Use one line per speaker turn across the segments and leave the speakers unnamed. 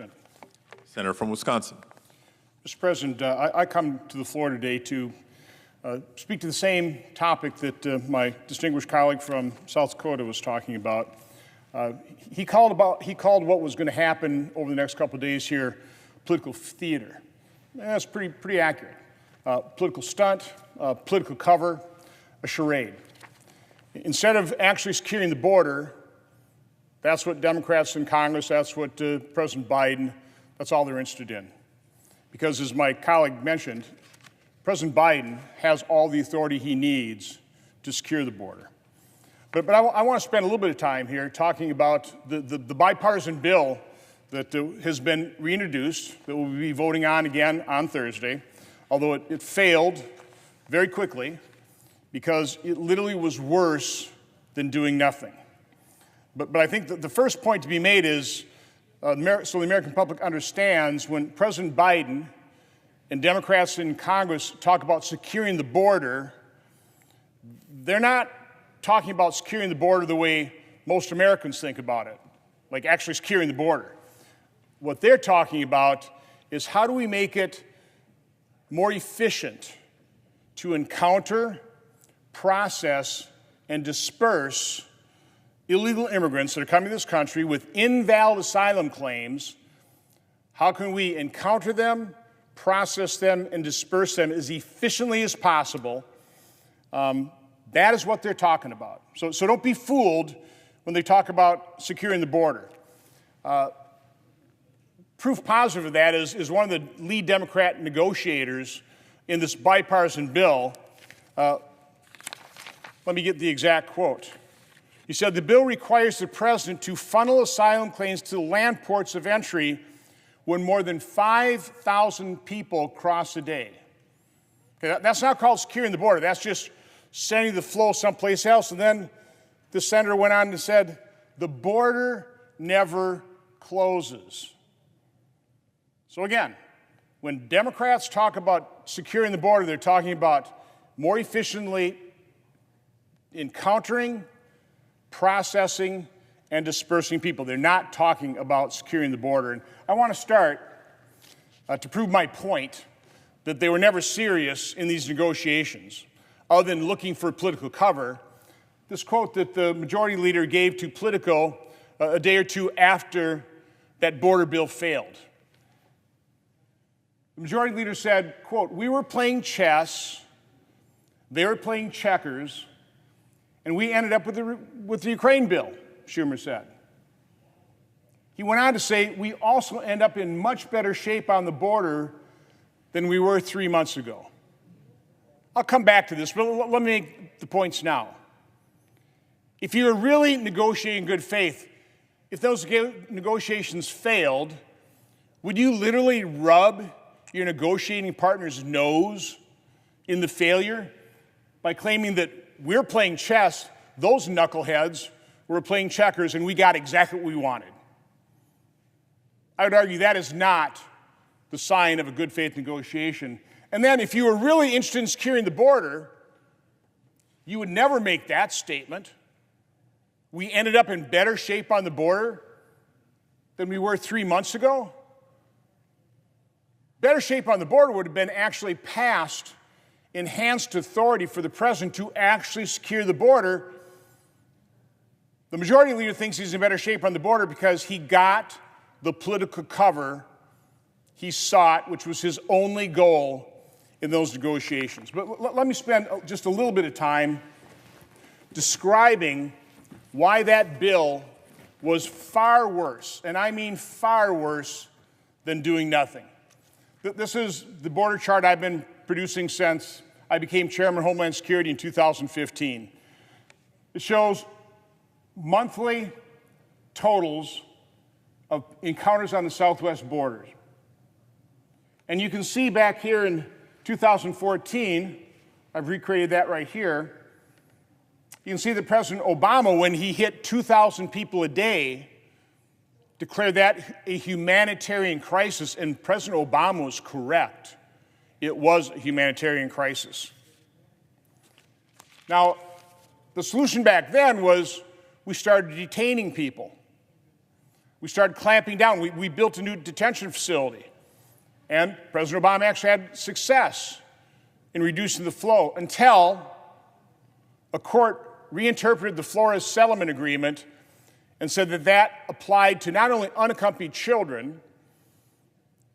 President.
Senator from Wisconsin.
Mr. President, I come to the floor today to speak to the same topic that my distinguished colleague from South Dakota was talking about. He called what was going to happen over the next couple of days here political theater. That's pretty accurate. Political stunt, political cover, a charade. Instead of actually securing the border, that's what Democrats in Congress, that's what President Biden, that's all they're interested in. Because as my colleague mentioned, President Biden has all the authority he needs to secure the border. But I want to spend a little bit of time here talking about the bipartisan bill that has been reintroduced, that we'll be voting on again on Thursday, although it failed very quickly because it literally was worse than doing nothing. But I think that the first point to be made is, so the American public understands, when President Biden and Democrats in Congress talk about securing the border, they're not talking about securing the border the way most Americans think about it, like actually securing the border. What they're talking about is how do we make it more efficient to encounter, process, and disperse illegal immigrants that are coming to this country with invalid asylum claims. How can we encounter them, process them, and disperse them as efficiently as possible? That is what they're talking about. So don't be fooled when they talk about securing the border. Proof positive of that is one of the lead Democrat negotiators in this bipartisan bill. Let me get the exact quote. He said, "The bill requires the president to funnel asylum claims to the land ports of entry when more than 5,000 people cross a day." Okay, that's not called securing the border. That's just sending the flow someplace else. And then the senator went on and said, the border never closes. So again, when Democrats talk about securing the border, they're talking about more efficiently encountering, processing, and dispersing people. They're not talking about securing the border. And I want to start to prove my point that they were never serious in these negotiations, other than looking for political cover. This quote that the majority leader gave to Politico a day or two after that border bill failed. The majority leader said, quote, "We were playing chess, they were playing checkers, and we ended up with the Ukraine bill," Schumer said. He went on to say, "We also end up in much better shape on the border than we were 3 months ago." I'll come back to this, but let me make the points now. If you were really negotiating in good faith, if those negotiations failed, would you literally rub your negotiating partner's nose in the failure by claiming that we're playing chess, those knuckleheads were playing checkers, and we got exactly what we wanted? I would argue that is not the sign of a good faith negotiation. And then if you were really interested in securing the border, you would never make that statement. We ended up in better shape on the border than we were 3 months ago. Better shape on the border would have been actually past enhanced authority for the president to actually secure the border. The majority leader thinks he's in better shape on the border because he got the political cover he sought, which was his only goal in those negotiations. But let me spend just a little bit of time describing why that bill was far worse, and I mean far worse, than doing nothing. This is the border chart I've been producing since I became chairman of Homeland Security in 2015. It shows monthly totals of encounters on the southwest borders. And you can see back here in 2014, I've recreated that right here. You can see that President Obama, when he hit 2,000 people a day, declared that a humanitarian crisis, and President Obama was correct. It was a humanitarian crisis. Now, the solution back then was we started detaining people. We started clamping down. We built a new detention facility. And President Obama actually had success in reducing the flow until a court reinterpreted the Flores settlement agreement and said that that applied to not only unaccompanied children,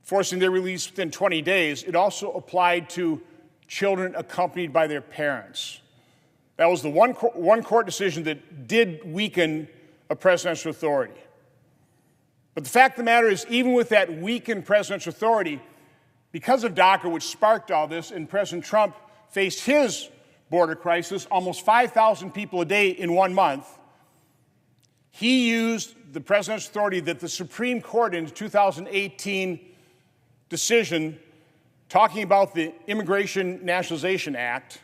forcing their release within 20 days, it also applied to children accompanied by their parents. That was the one court decision that did weaken a presidential authority. But the fact of the matter is, even with that weakened presidential authority, because of DACA, which sparked all this, and President Trump faced his border crisis, almost 5,000 people a day in 1 month, he used the presidential authority that the Supreme Court in 2018 decision talking about the Immigration Nationalization Act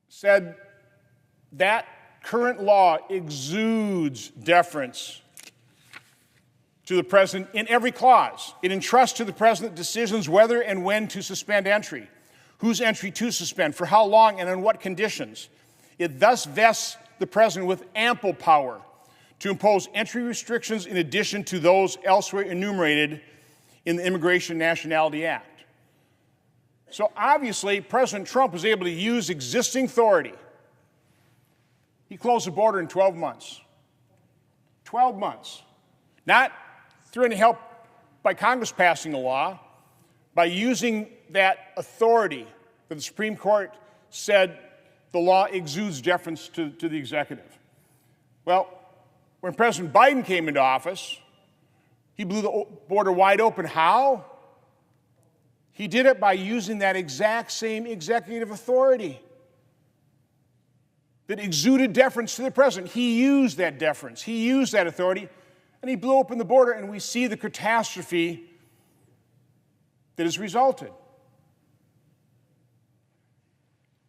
said that current law exudes deference to the president in every clause. It entrusts to the president decisions whether and when to suspend entry, whose entry to suspend, for how long and on what conditions. It thus vests the president with ample power to impose entry restrictions in addition to those elsewhere enumerated in the Immigration Nationality Act. So obviously, President Trump was able to use existing authority. He closed the border in 12 months. 12 months. Not through any help by Congress passing a law, by using that authority that the Supreme Court said the law exudes deference to the executive. Well, when President Biden came into office, he blew the border wide open. How? He did it by using that exact same executive authority that exuded deference to the president. He used that deference. He used that authority, and he blew open the border, and we see the catastrophe that has resulted.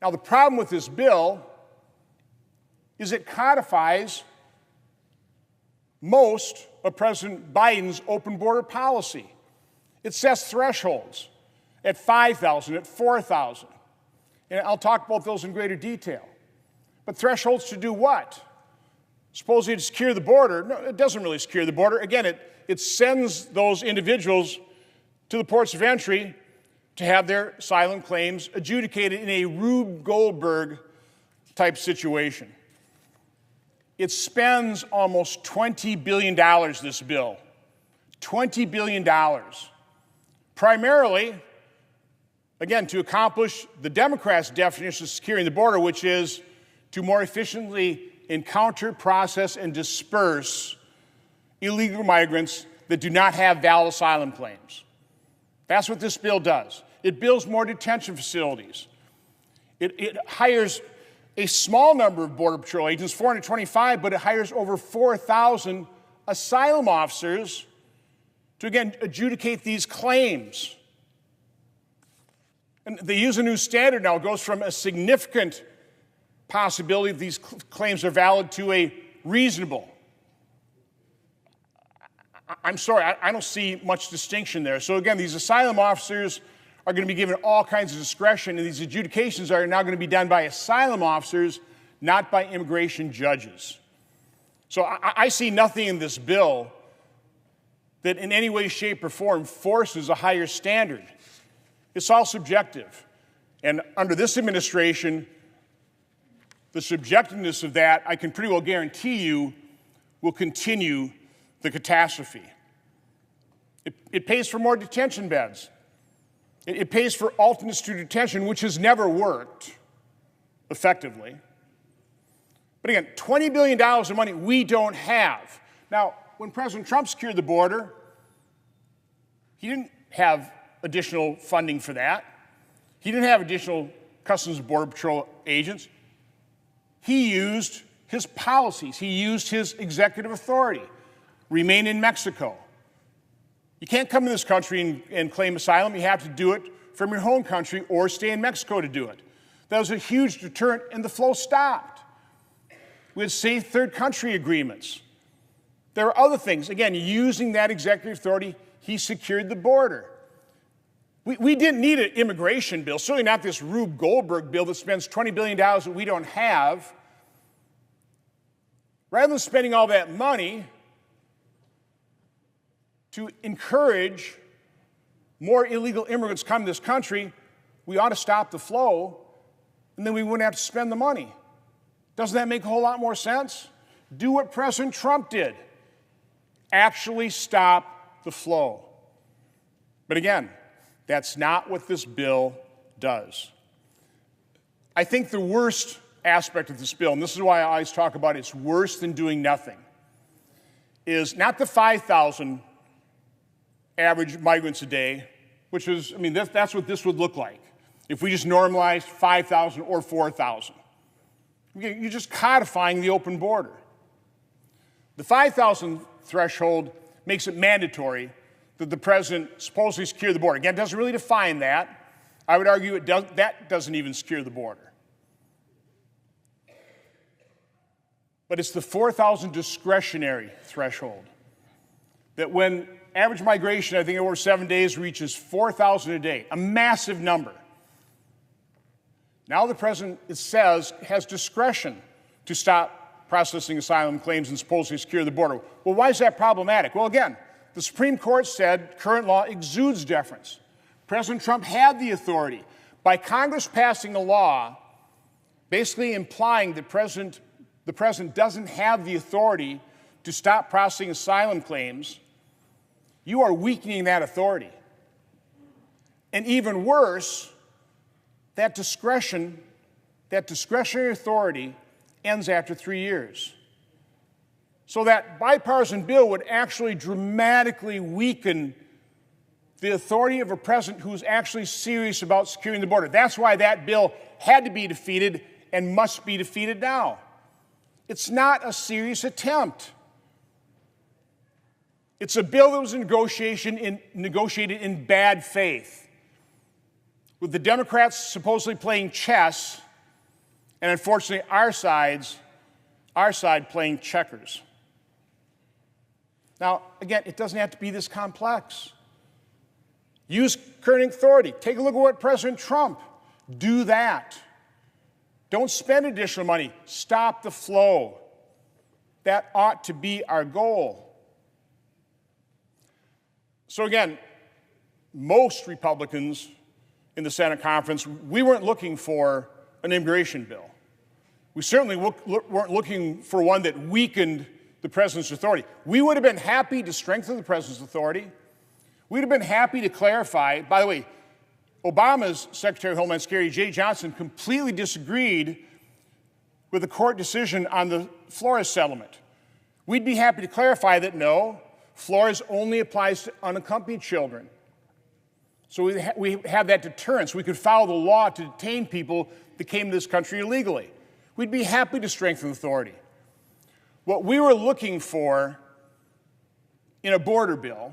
Now, the problem with this bill is it codifies most of President Biden's open border policy. It sets thresholds at 5,000, at 4,000. And I'll talk about those in greater detail. But thresholds to do what? Supposedly to secure the border. No, it doesn't really secure the border. Again, it sends those individuals to the ports of entry to have their asylum claims adjudicated in a Rube Goldberg type situation. It spends almost $20 billion, this bill. $20 billion. Primarily, again, to accomplish the Democrats' definition of securing the border, which is to more efficiently encounter, process, and disperse illegal migrants that do not have valid asylum claims. That's what this bill does. It builds more detention facilities. It hires a small number of Border Patrol agents, 425, but it hires over 4,000 asylum officers to, again, adjudicate these claims. And they use a new standard now. It goes from a significant possibility that these claims are valid to a reasonable. I'm sorry, I don't see much distinction there. So again, these asylum officers are going to be given all kinds of discretion, and these adjudications are now going to be done by asylum officers, not by immigration judges. So I see nothing in this bill that in any way, shape, or form forces a higher standard. It's all subjective. And under this administration, the subjectiveness of that, I can pretty well guarantee you, will continue the catastrophe. It pays for more detention beds. It pays for alternates to detention, which has never worked effectively. But again, $20 billion of money we don't have. Now, when President Trump secured the border, he didn't have additional funding for that. He didn't have additional Customs and Border Patrol agents. He used his policies. He used his executive authority. Remain in Mexico. You can't come to this country and claim asylum. You have to do it from your home country or stay in Mexico to do it. That was a huge deterrent, and the flow stopped. We had safe third country agreements. There are other things. Again, using that executive authority, he secured the border. We didn't need an immigration bill, certainly not this Rube Goldberg bill that spends $20 billion that we don't have. Rather than spending all that money to encourage more illegal immigrants come to this country, we ought to stop the flow, and then we wouldn't have to spend the money. Doesn't that make a whole lot more sense? Do what President Trump did. Actually stop the flow. But again, that's not what this bill does. I think the worst aspect of this bill, and this is why I always talk about it's worse than doing nothing, is not the 5,000 average migrants a day, which is, I mean, that's what this would look like if we just normalized 5,000 or 4,000. You're just codifying the open border. The 5,000 threshold makes it mandatory that the president supposedly secure the border. Again, it doesn't really define that. I would argue that doesn't even secure the border. But it's the 4,000 discretionary threshold that when average migration, I think over 7 days, reaches 4,000 a day, a massive number. Now the president, it says, has discretion to stop processing asylum claims and supposedly secure the border. Well, why is that problematic? Well, again, the Supreme Court said current law exudes deference. President Trump had the authority. By Congress passing a law basically implying that the president doesn't have the authority to stop processing asylum claims, you are weakening that authority. And even worse, that discretionary authority ends after 3 years. So that bipartisan bill would actually dramatically weaken the authority of a president who's actually serious about securing the border. That's why that bill had to be defeated and must be defeated now. It's not a serious attempt. It's a bill that was negotiated in bad faith, with the Democrats supposedly playing chess, and unfortunately our side playing checkers. Now, again, it doesn't have to be this complex. Use current authority. Take a look at what President Trump. Do that. Don't spend additional money. Stop the flow. That ought to be our goal. So again, most Republicans in the Senate conference, we weren't looking for an immigration bill. We certainly weren't looking for one that weakened the president's authority. We would have been happy to strengthen the president's authority. We'd have been happy to clarify. By the way, Obama's Secretary of Homeland Security, Jay Johnson, completely disagreed with the court decision on the Flores settlement. We'd be happy to clarify that no, Flores only applies to unaccompanied children. So we have that deterrence. We could follow the law to detain people that came to this country illegally. We'd be happy to strengthen authority. What we were looking for in a border bill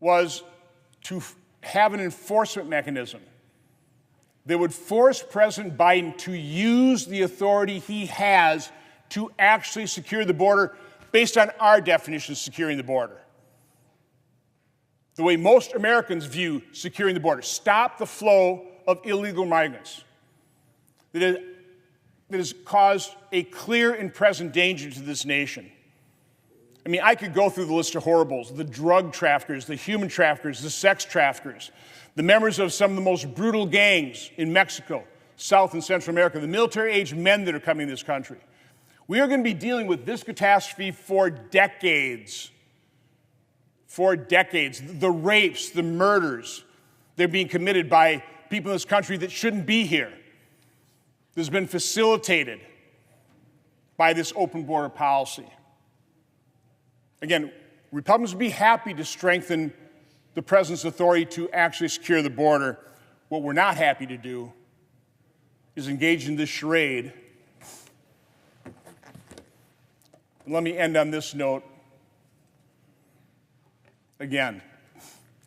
was to have an enforcement mechanism that would force President Biden to use the authority he has to actually secure the border based on our definition of securing the border. The way most Americans view securing the border. Stop the flow of illegal migrants that has caused a clear and present danger to this nation. I mean, I could go through the list of horribles: the drug traffickers, the human traffickers, the sex traffickers, the members of some of the most brutal gangs in Mexico, South and Central America, the military-aged men that are coming to this country. We are going to be dealing with this catastrophe for decades. For decades. The rapes, the murders, they're being committed by people in this country that shouldn't be here. This has been facilitated by this open border policy. Again, Republicans would be happy to strengthen the president's authority to actually secure the border. What we're not happy to do is engage in this charade. And let me end on this note. Again,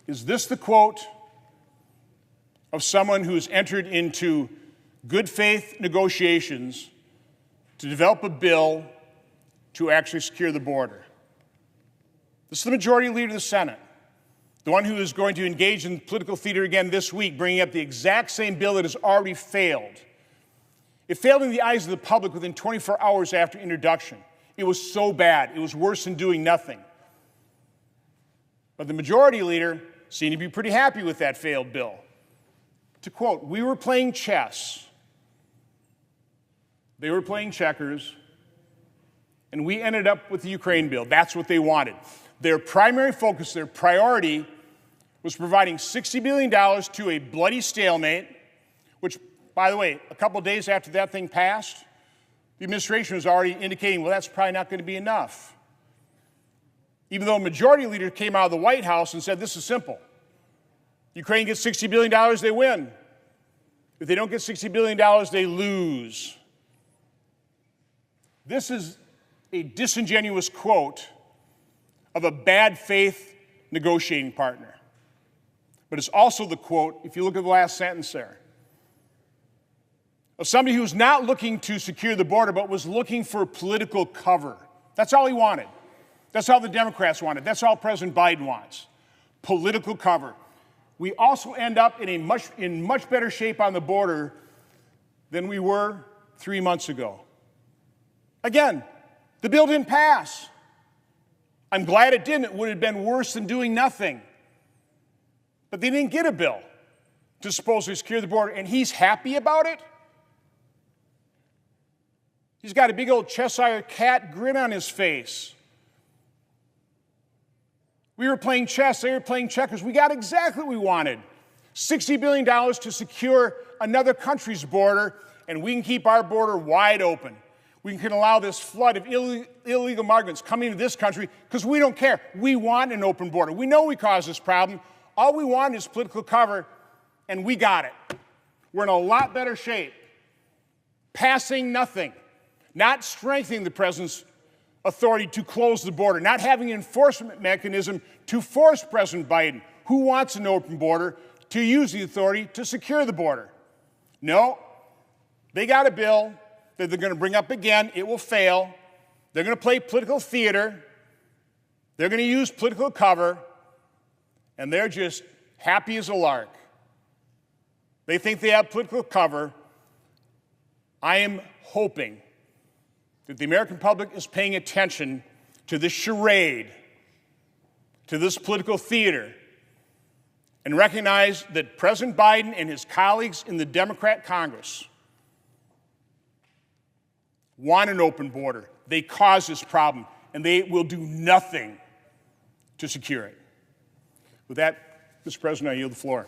is this the quote of someone who has entered into good faith negotiations to develop a bill to actually secure the border? This is the majority leader of the Senate, the one who is going to engage in political theater again this week, bringing up the exact same bill that has already failed. It failed in the eyes of the public within 24 hours after introduction. It was so bad. It was worse than doing nothing. But the majority leader seemed to be pretty happy with that failed bill. To quote, "We were playing chess. They were playing checkers, and we ended up with the Ukraine bill." That's what they wanted. Their primary focus, their priority, was providing $60 billion to a bloody stalemate, which, by the way, a couple days after that thing passed, the administration was already indicating, well, that's probably not going to be enough. Even though a majority leader came out of the White House and said, this is simple. Ukraine gets $60 billion, they win. If they don't get $60 billion, they lose. This is a disingenuous quote of a bad faith negotiating partner. But it's also the quote, if you look at the last sentence there, of somebody who's not looking to secure the border, but was looking for political cover. That's all he wanted. That's all the Democrats wanted. That's all President Biden wants. Political cover. We also end up in much better shape on the border than we were 3 months ago. Again, the bill didn't pass. I'm glad it didn't. It would have been worse than doing nothing. But they didn't get a bill to supposedly secure the border, and he's happy about it? He's got a big old Cheshire cat grin on his face. We were playing chess, they were playing checkers. We got exactly what we wanted. $60 billion to secure another country's border, and we can keep our border wide open. We can allow this flood of illegal migrants coming to this country because we don't care. We want an open border. We know we caused this problem. All we want is political cover, and we got it. We're in a lot better shape. Passing nothing. Not strengthening the president's authority to close the border. Not having an enforcement mechanism to force President Biden, who wants an open border, to use the authority to secure the border. No, they got a bill that they're going to bring up again. It will fail. They're going to play political theater. They're going to use political cover. And they're just happy as a lark. They think they have political cover. I am hoping that the American public is paying attention to this charade, to this political theater, and recognize that President Biden and his colleagues in the Democrat Congress want an open border. They caused this problem, and they will do nothing to secure it. With that, Mr. President, I yield the floor.